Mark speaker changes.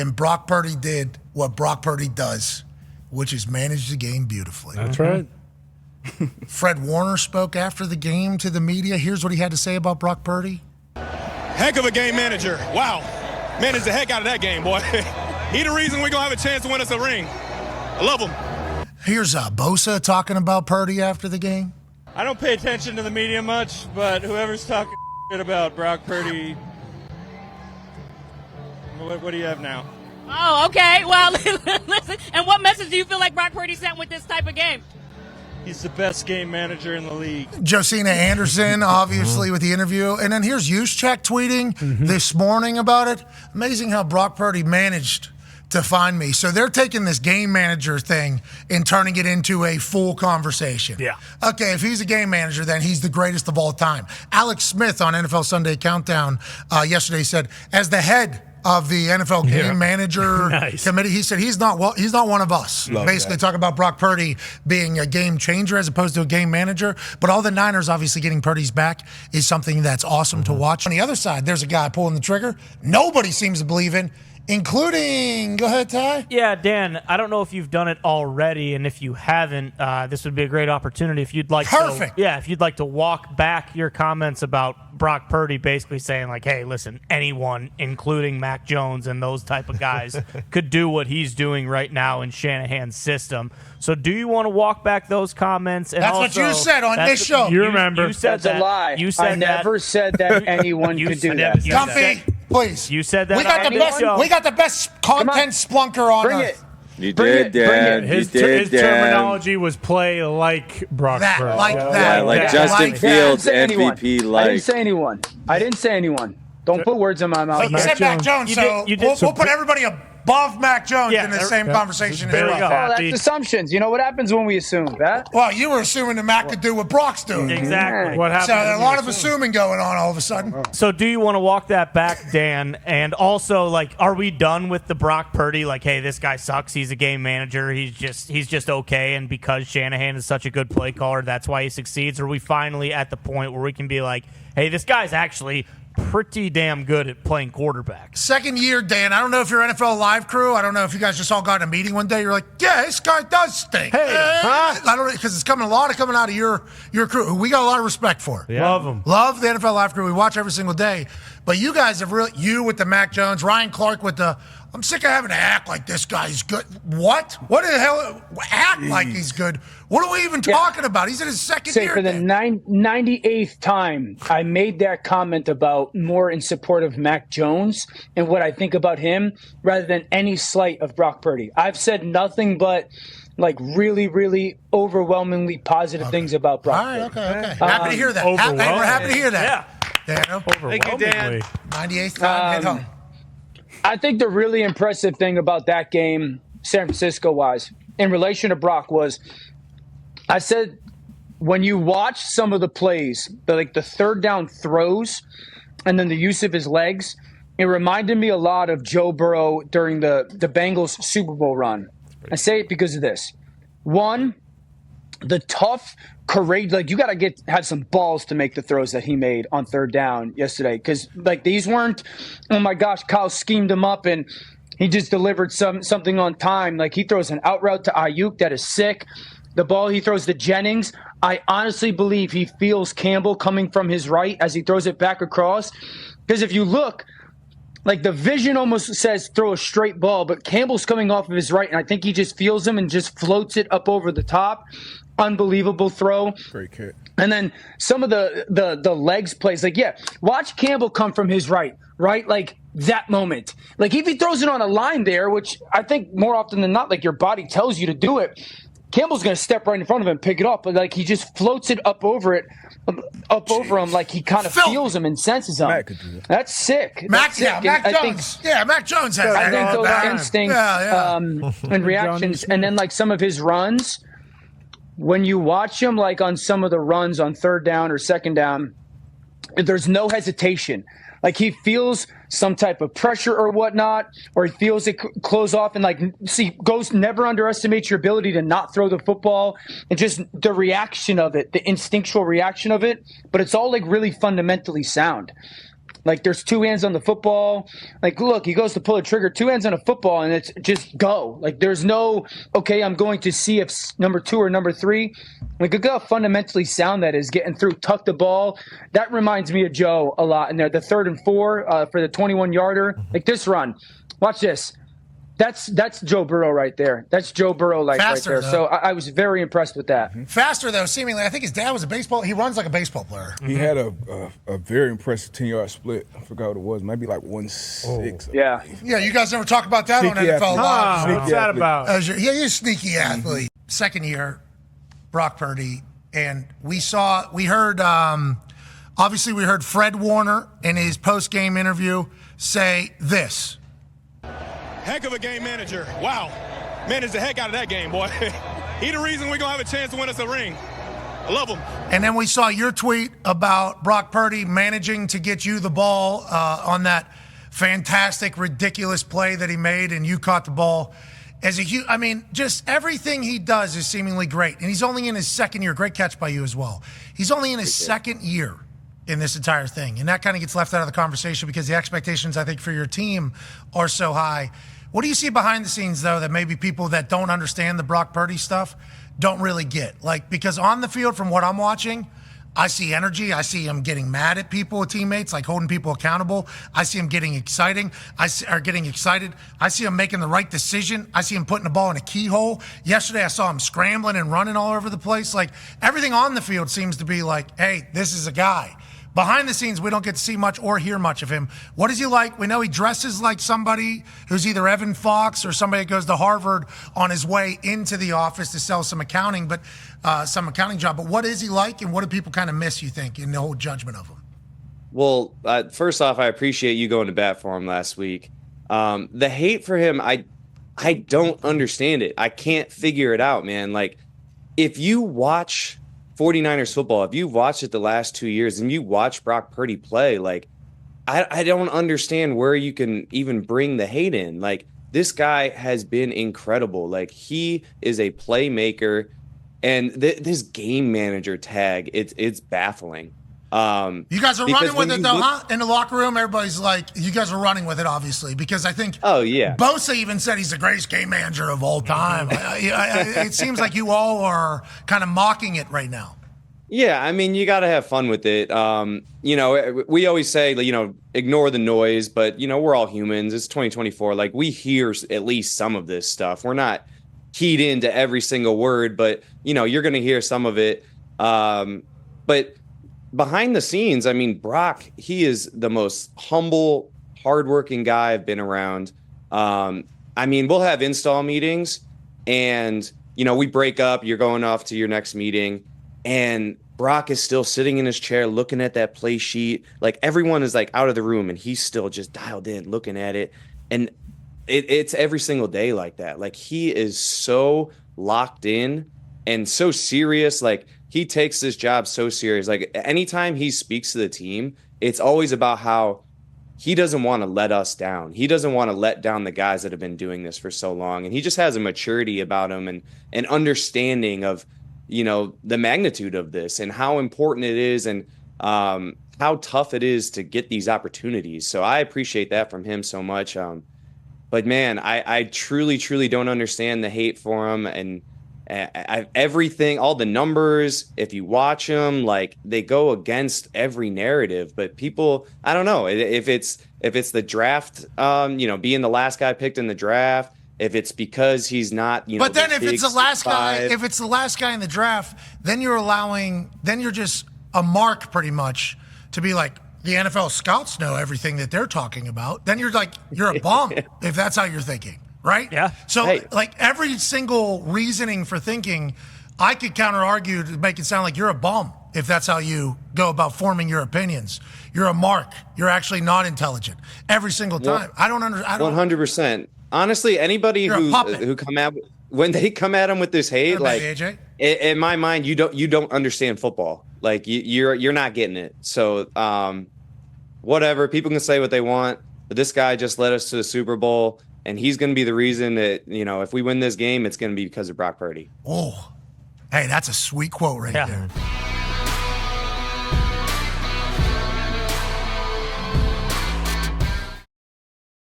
Speaker 1: And Brock Purdy did what Brock Purdy does, which is manage the game beautifully.
Speaker 2: That's right.
Speaker 1: Fred Warner spoke after the game to the media. Here's what he had to say about Brock Purdy.
Speaker 3: Heck of a game manager. Wow. Managed the heck out of that game, boy. He the reason we're going to have a chance to win us a ring. I love him.
Speaker 1: Here's Bosa talking about Purdy after the game.
Speaker 4: I don't pay attention to the media much, but whoever's talking shit about Brock Purdy, what do you have now?
Speaker 5: Oh, okay. Well, listen. And what message do you feel like Brock Purdy sent with this type of game?
Speaker 4: He's the best game manager in the league.
Speaker 1: Josina Anderson, obviously, with the interview. And then here's Juszczyk tweeting this morning about it. Amazing how Brock Purdy managed to find me. So they're taking this game manager thing and turning it into a full conversation.
Speaker 2: Yeah.
Speaker 1: Okay, if he's a game manager, then he's the greatest of all time. Alex Smith on NFL Sunday Countdown yesterday said, as the head of the NFL game manager committee, he said he's not one of us. Basically talking about Brock Purdy being a game changer as opposed to a game manager. But all the Niners obviously getting Purdy's back is something that's awesome to watch. On the other side, there's a guy pulling the trigger nobody seems to believe in, including, go ahead, Ty.
Speaker 6: Yeah, Dan, I don't know if you've done it already, and if you haven't, this would be a great opportunity if you'd like if you'd like to walk back your comments about Brock Purdy basically saying like, hey, listen, anyone, including Mac Jones and those type of guys, could do what he's doing right now in Shanahan's system. So do you want to walk back those comments? And
Speaker 1: that's
Speaker 6: also,
Speaker 1: what you said on this show.
Speaker 2: You remember.
Speaker 6: You said
Speaker 7: that's a lie.
Speaker 6: You said
Speaker 7: I never said that anyone could do that.
Speaker 1: Comfy, please.
Speaker 6: You said that.
Speaker 1: We got the best content splunker on
Speaker 7: Bring
Speaker 1: earth.
Speaker 7: it.
Speaker 8: You did, Dad.
Speaker 2: His
Speaker 8: Dad.
Speaker 2: terminology was play like Brock Purdy.
Speaker 8: Yeah, like Justin Fields, MVP like.
Speaker 7: I didn't say anyone. Don't put words in my mouth.
Speaker 1: You said Mac Jones, so we'll put everybody above Mac Jones in the same conversation as well.
Speaker 7: Oh, that's assumptions. You know what happens when we assume that?
Speaker 1: Well, you were assuming that Mac could do what Brock's doing.
Speaker 6: Exactly.
Speaker 2: What happened?
Speaker 1: So there's a lot of assuming going on all of a sudden.
Speaker 6: So do you want to walk that back, Dan? And also, like, are we done with the Brock Purdy? Like, hey, this guy sucks. He's a game manager. He's just okay. And because Shanahan is such a good play caller, that's why he succeeds. Or are we finally at the point where we can be like, hey, this guy's actually pretty damn good at playing quarterback.
Speaker 1: Second year, Dan. I don't know if you're NFL Live crew. I don't know if you guys just all got in a meeting one day. You're like, yeah, this guy does stink.
Speaker 2: Hey,
Speaker 1: I don't know, because it's coming out of your crew, who we got a lot of respect for.
Speaker 2: Yeah. Love him.
Speaker 1: Love the NFL Live crew. We watch every single day. But you guys have really, you with the Mac Jones, Ryan Clark with the, I'm sick of having to act like this guy's good. What? What the hell? Act like he's good. What are we even talking about? He's in his second year.
Speaker 7: For the 98th time, I made that comment about more in support of Mac Jones and what I think about him rather than any slight of Brock Purdy. I've said nothing but like really, really overwhelmingly positive things about Brock Purdy.
Speaker 1: Okay. Happy to hear that. We're happy to hear that.
Speaker 6: Yeah.
Speaker 1: Dan,
Speaker 2: Thank you, Dan.
Speaker 1: 98th time, head home.
Speaker 7: I think the really impressive thing about that game, San Francisco-wise, in relation to Brock was, I said, when you watch some of the plays, the third down throws and then the use of his legs, it reminded me a lot of Joe Burrow during the Bengals Super Bowl run. I say it because of this. One, the tough, courage, like you got to have some balls to make the throws that he made on third down yesterday. Because like these weren't, oh my gosh, Kyle schemed him up and he just delivered something on time. Like he throws an out route to Ayuk that is sick. The ball he throws to Jennings, I honestly believe he feels Campbell coming from his right as he throws it back across. Because if you look, like the vision almost says throw a straight ball, but Campbell's coming off of his right, and I think he just feels him and just floats it up over the top. Unbelievable throw.
Speaker 2: Great kick.
Speaker 7: And then some of the legs plays, like, yeah, watch Campbell come from his right? Like that moment. Like if he throws it on a line there, which I think more often than not, like your body tells you to do it, Campbell's going to step right in front of him and pick it up, but like he just floats it up over him, like he kind of feels him and senses him.
Speaker 2: Mac could do that.
Speaker 7: That's sick.
Speaker 1: Mac Jones. Mac Jones has
Speaker 7: I think those
Speaker 1: that.
Speaker 7: instincts and reactions, and then like some of his runs, when you watch him like on some of the runs on third down or second down, there's no hesitation. Like he feels some type of pressure or whatnot, or he feels it close off and never underestimates your ability to not throw the football and just the reaction of it, the instinctual reaction of it. But it's all like really fundamentally sound. Like, there's 2 hands on the football. Like, look, he goes to pull the trigger, 2 hands on a football, and it's just go. Like, there's no, okay, I'm going to see if number 2 or number 3. Like, look how fundamentally sound that is, getting through, tuck the ball. That reminds me of Joe a lot in there. The 3rd and 4 for the 21-yarder. Like, this run. Watch this. That's Joe Burrow right there. That's Joe Burrow right there. Though. So I was very impressed with that.
Speaker 1: Faster, though, seemingly. I think his dad was a baseball. He runs like a baseball player.
Speaker 9: He had a very impressive 10-yard split. I forgot what it was. Maybe like 1-6.
Speaker 7: Yeah.
Speaker 1: Yeah, you guys never talk about that
Speaker 9: sneaky
Speaker 1: on NFL Live.
Speaker 2: What's that about?
Speaker 1: Yeah, he's a sneaky athlete. Second year, Brock Purdy. And we heard, obviously we heard Fred Warner in his post-game interview say this.
Speaker 3: Heck of a game manager. Wow. Managed the heck out of that game, boy. He the reason we're going to have a chance to win us a ring. I love him.
Speaker 1: And then we saw your tweet about Brock Purdy managing to get you the ball on that fantastic, ridiculous play that he made, and you caught the ball. I mean, just everything he does is seemingly great. And he's only in his second year. Great catch by you as well. He's only in his second year in this entire thing. And that kind of gets left out of the conversation because the expectations, I think, for your team are so high. What do you see behind the scenes, though, that maybe people that don't understand the Brock Purdy stuff don't really get? Like, because on the field, from what I'm watching, I see energy. I see him getting mad at people, teammates, like holding people accountable. I see him getting excited. I see him making the right decision. I see him putting the ball in a keyhole. Yesterday, I saw him scrambling and running all over the place. Like, everything on the field seems to be like, hey, this is a guy. Behind the scenes, we don't get to see much or hear much of him. What is he like? We know he dresses like somebody who's either Evan Fox or somebody that goes to Harvard on his way into the office to sell some accounting job. But what is he like, and what do people kind of miss, you think, in the whole judgment of him?
Speaker 8: Well, first off, I appreciate you going to bat for him last week. The hate for him, I don't understand it. I can't figure it out, man. Like, if you watch 49ers football, if you've watched it the last 2 years and you watch Brock Purdy play, like, I don't understand where you can even bring the hate in. Like, this guy has been incredible. Like, he is a playmaker, and this game manager tag, it's baffling.
Speaker 1: You guys are running with it, though, huh? In the locker room, everybody's like, you guys are running with it, obviously, because I think Bosa even said he's the greatest game manager of all time. It seems like you all are kind of mocking it right now.
Speaker 8: Yeah, I mean, you got to have fun with it. We always say, ignore the noise, but, we're all humans. It's 2024. Like, we hear at least some of this stuff. We're not keyed into every single word, but, you're going to hear some of it. But behind the scenes, I mean, Brock, he is the most humble, hardworking guy I've been around. I mean, we'll have install meetings and, we break up, you're going off to your next meeting, and Brock is still sitting in his chair looking at that play sheet. Like, everyone is like out of the room and he's still just dialed in looking at it. And it's every single day like that. Like, he is so locked in and so serious. Like, he takes this job so serious. Like, anytime he speaks to the team, it's always about how he doesn't want to let us down. He doesn't want to let down the guys that have been doing this for so long. And he just has a maturity about him and an understanding of, the magnitude of this and how important it is and how tough it is to get these opportunities. So I appreciate that from him so much. But man, I truly, truly don't understand the hate for him. And everything, all the numbers, if you watch them, like, they go against every narrative. But people, I don't know if it's the draft, being the last guy picked in the draft, if it's because he's not,
Speaker 1: But then if it's the last guy in the draft, then you're just a mark pretty much to be like, the NFL scouts know everything that they're talking about. Then you're a bum if that's how you're thinking. Right?
Speaker 6: Yeah.
Speaker 1: So, like, every single reasoning for thinking, I could counter-argue to make it sound like you're a bum if that's how you go about forming your opinions. You're a mark. You're actually not intelligent. Every single time. I don't understand.
Speaker 8: 100%. Honestly, anybody who come out when they come at him with this hate, like, in my mind, you don't understand football. Like, you're not getting it. So, whatever. People can say what they want, but this guy just led us to the Super Bowl. And he's going to be the reason that, if we win this game, it's going to be because of Brock Purdy.
Speaker 1: Oh, hey, that's a sweet quote right there.